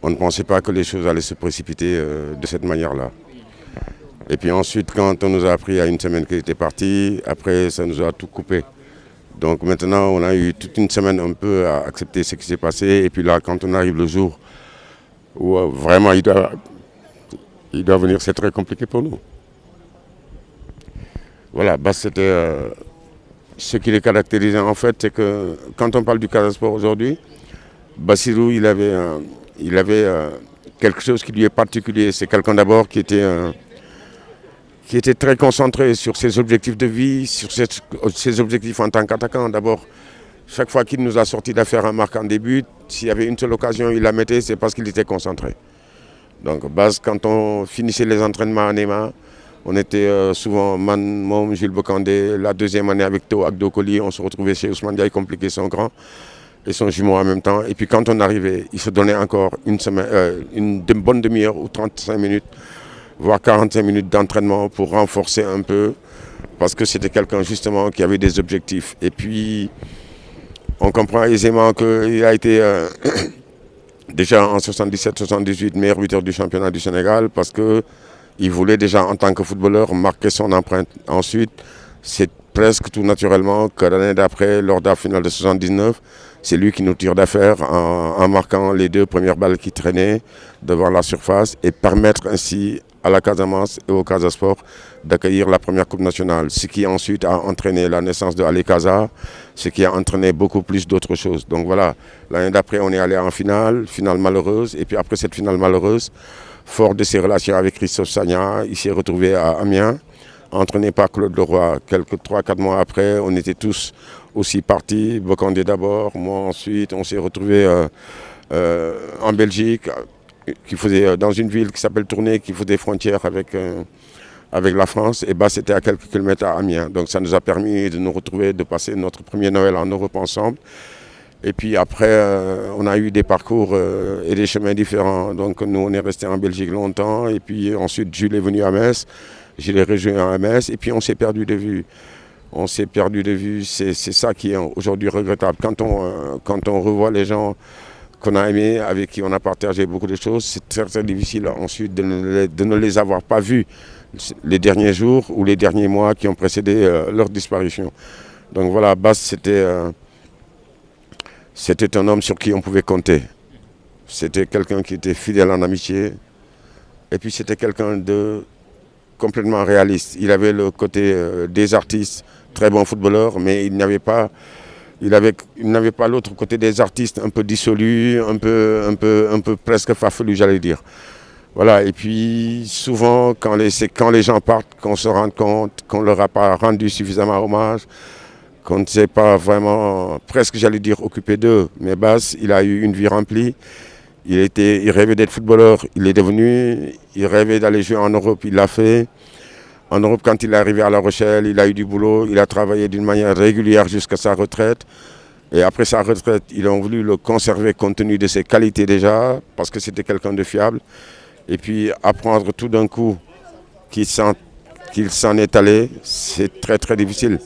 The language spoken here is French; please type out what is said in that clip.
On ne pensait pas que les choses allaient se précipiter de cette manière-là. Et puis ensuite, quand on nous a appris à une semaine qu'il était parti, après, ça nous a tout coupé. Donc maintenant, on a eu toute une semaine un peu à accepter ce qui s'est passé. Et puis là, quand on arrive le jour où vraiment il doit venir, c'est très compliqué pour nous. Voilà, bah, c'était ce qui les caractérisait en fait, c'est que quand on parle du Casa Sport aujourd'hui, Bassirou, il avait quelque chose qui lui est particulier. C'est quelqu'un d'abord qui était très concentré sur ses objectifs de vie, sur ses objectifs en tant qu'attaquant. D'abord, chaque fois qu'il nous a sorti d'affaire un marquant des buts, s'il y avait une seule occasion, il la mettait, c'est parce qu'il était concentré. Donc, base, quand on finissait les entraînements à Néma, on était souvent Mom, Jules Bocandé, la deuxième année avec Théo Agdokoli, on se retrouvait chez Ousmane Diaye, compliqué son grand et son jumeau en même temps. Et puis quand on arrivait, il se donnait encore une bonne demi-heure ou 35 minutes, voire 45 minutes d'entraînement pour renforcer un peu, parce que c'était quelqu'un justement qui avait des objectifs. Et puis, on comprend aisément qu'il a été déjà en 77-78 meilleur buteur du championnat du Sénégal, parce qu'il voulait déjà en tant que footballeur marquer son empreinte. Ensuite, c'est presque tout naturellement que l'année d'après, lors de la finale de 79, c'est lui qui nous tire d'affaire en marquant les 2 premières balles qui traînaient devant la surface et permettre ainsi à la Casamance et au Casa Sport d'accueillir la première Coupe nationale. Ce qui ensuite a entraîné la naissance de Ali Casa, ce qui a entraîné beaucoup plus d'autres choses. Donc voilà, l'année d'après, on est allé en finale malheureuse. Et puis après cette finale malheureuse, fort de ses relations avec Christophe Sagna, il s'est retrouvé à Amiens, entraîné par Claude Leroy. Quelques 3-4 mois après, on était tous aussi partis. Bocandé d'abord, moi ensuite. On s'est retrouvés en Belgique, qui faisait, dans une ville qui s'appelle Tournai, qui faisait frontière avec la France. Et bah, c'était à quelques kilomètres à Amiens. Donc ça nous a permis de nous retrouver, de passer notre premier Noël en Europe ensemble. Et puis après, on a eu des parcours et des chemins différents. Donc nous, on est resté en Belgique longtemps. Et puis ensuite, Jules est venu à Metz. Je l'ai rejoint à Metz. Et puis on s'est perdu de vue. On s'est perdu de vue. C'est ça qui est aujourd'hui regrettable. Quand on revoit les gens qu'on a aimés, avec qui on a partagé beaucoup de choses, c'est très, très difficile ensuite de ne les avoir pas vus les derniers jours ou les derniers mois qui ont précédé leur disparition. Donc voilà, Bass, c'était un homme sur qui on pouvait compter. C'était quelqu'un qui était fidèle en amitié. Et puis c'était quelqu'un de complètement réaliste. Il avait le côté des artistes, très bon footballeur, mais il n'avait pas l'autre côté des artistes un peu dissolus, un peu presque farfelus, j'allais dire. Voilà, et puis souvent, c'est quand les gens partent qu'on se rend compte qu'on ne leur a pas rendu suffisamment hommage, qu'on ne s'est pas vraiment, presque j'allais dire, occupé d'eux. Mais Bass, il a eu une vie remplie. Il rêvait d'être footballeur, il est devenu. Il rêvait d'aller jouer en Europe, il l'a fait. En Europe, quand il est arrivé à La Rochelle, il a eu du boulot. Il a travaillé d'une manière régulière jusqu'à sa retraite. Et après sa retraite, ils ont voulu le conserver compte tenu de ses qualités déjà, parce que c'était quelqu'un de fiable. Et puis apprendre tout d'un coup qu'il s'en est allé, c'est très très difficile.